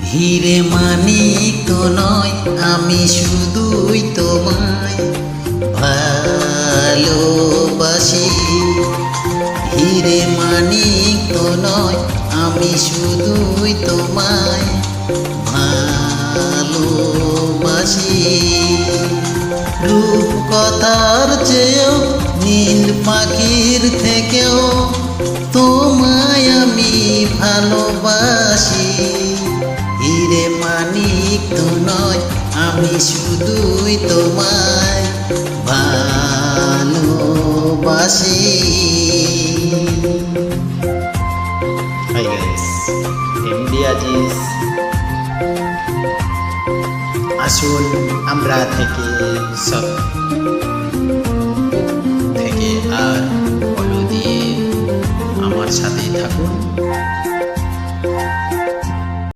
হিরে মানিক তো নয়, আমি শুধুই তোমায় ভালোবাসি। হিরে মানিক তো নয়, আমি শুধুই তোমায় ভালোবাসি। রূপ কথার চেয়েও নীল পাখির থেকেও তোমায় আমি ভালোবাসি। হিরে মানিক তো নয়, আমি শুধুই তোমায় ভালোবাসি। Hi guys, MD Aziz. আসুন আমরা থেকে সব থেকে আর বলো দিয়ে আমার সাথেই থাকুন।